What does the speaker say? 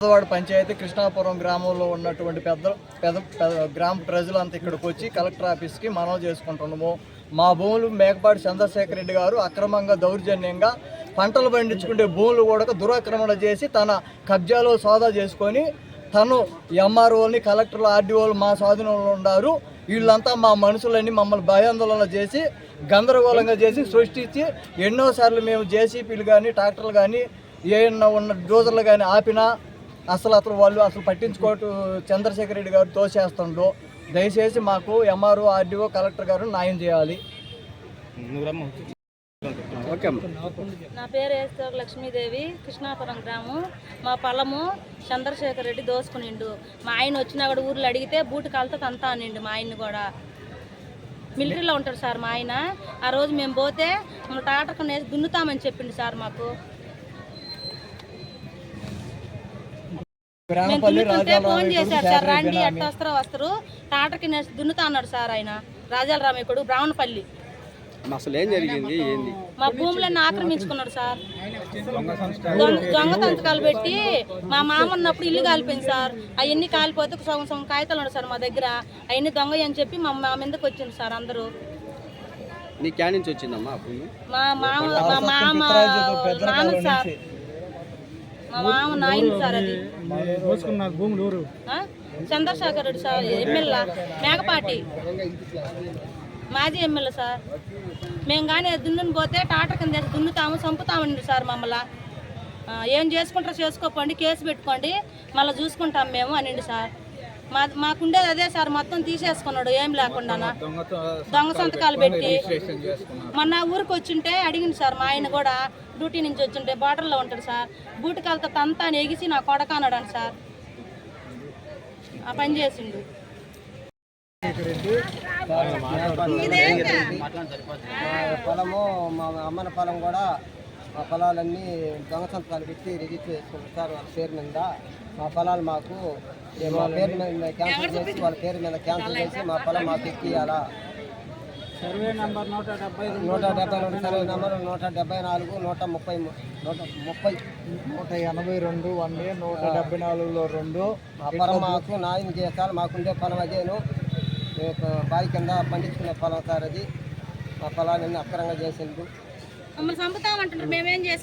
వాడ పంచాయతీ కృష్ణాపురం గ్రామంలో ఉన్నటువంటి పెద్ద గ్రామ ప్రజలంతా ఇక్కడికి వచ్చి కలెక్టర్ ఆఫీస్కి మనవి చేసుకుంటున్నాము. మా భూములు మేకపాటి చంద్రశేఖర్ రెడ్డి గారు అక్రమంగా దౌర్జన్యంగా పంటలు పండించుకుంటే భూములు కూడా దురాక్రమణ చేసి తన కబ్జాలో సోదా చేసుకొని తను ఎంఆర్ఓని కలెక్టర్లు ఆర్డీఓలు మా స్వాధీనంలో ఉన్నారు. వీళ్ళంతా మా మనుషులన్నీ మమ్మల్ని భయాందోళన చేసి గందరగోళంగా చేసి సృష్టించి ఎన్నోసార్లు మేము జేసీపీలు కానీ ట్రాక్టర్లు కానీ ఏమన్నా ఉన్న డోజర్లు కానీ ఆపినా వాళ్ళు పట్టించుకోవటం చంద్రశేఖర్ రెడ్డి గారు తోసేస్తుండ్రు. దయచేసి మాకు ఎంఆర్ఓ ఆర్డీఓ కలెక్టర్ గారు న్యాయం చేయాలి. నా పేరు ఏస్తోక లక్ష్మీదేవి, కృష్ణాపురం గ్రామం. మా పొలము చంద్రశేఖర్ రెడ్డి దోసుకునిండు. మా ఆయన వచ్చినా కూడా ఊర్లో అడిగితే బూటి కాలుతో తంతా అనిండు. మా ఆయన్ని కూడా మిలిటరీలో ఉంటాడు సార్ మా ఆయన. ఆ రోజు మేము పోతే మన టాటర్కు నేసి దున్నుతామని చెప్పిండు సార్ మాకు. మేము దున్నుతుంటే ఫోన్ చేశారు సార్, రండి ఎట్ట వస్తారు టాటర్కి నేసి దున్నుతా అన్నాడు సార్ ఆయన. రాజాల రామయ్యకుడు బ్రాహ్మణపల్లి. అసలు ఏం జరిగింది? మా భూములన్నీ ఆక్రమించుకున్నాడు సార్. దొంగ సంతకాలు పెట్టి మా మామ ఉన్నప్పుడు ఇల్లు కాలిపోయింది సార్. అవన్నీ కాలిపోతే సగం కాగితాలు ఉన్నాయి సార్ మా దగ్గర. అవన్నీ దొంగ అని చెప్పి మా మీదకి వచ్చింది సార్ అందరూ. మా మామ సార్, మా మామ నాయన సార్. అది చంద్రశేఖర్ రెడ్డి సార్ ఎమ్మెల్యే మేకపాటి మాజీ ఎమ్మెల్యే సార్. మేము కానీ దున్నుని పోతే టాటర్ కింద దున్నుతాము చంపుతామండి సార్. మమ్మల్ని ఏం చేసుకుంటారో చేసుకోకండి, కేసు పెట్టుకోండి, మళ్ళీ చూసుకుంటాం మేము అనిండి సార్. మాకుండేది అదే సార్, మొత్తం తీసేసుకున్నాడు ఏం లేకుండా దొంగ సంతకాలు పెట్టి. మొన్న ఊరికి వచ్చింటే అడిగింది సార్ మా ఆయన కూడా, డ్యూటీ నుంచి వచ్చింటే బార్డర్లో ఉంటాడు సార్. బూటికాలతో తంతా ఎగిసి నా కొడక అన్నాడు సార్. ఆ పని చేసిండు. పొలము మా అమ్మన పొలం కూడా మా పొలాలన్నీ దొంగ సంతకాలు పెట్టి రిజిస్టర్ చేసుకుంటారు సార్ వాళ్ళ పేరు మీద. మా పొలాలు మాకు మా పేరు మీద క్యాన్సిల్ చేసి వాళ్ళ పేరు మీద క్యాన్సిల్ చేసి మా పొలం మాకు ఎక్కియాలా. సర్వే నెంబర్ 172, సర్వే నెంబర్ 174, 130, 182, 174లో 2. మా పొలం మాకు న్యాయం చేస్తారు. మాకుండే పొలం అదేను, బావి కింద పండించుకునే పొలం సార్ అది. మా పొలాలన్నీ అక్రంగా చేసిండు. మమ్మల్ని చంపుతామంటున్నారు, మేమేం చేసాం?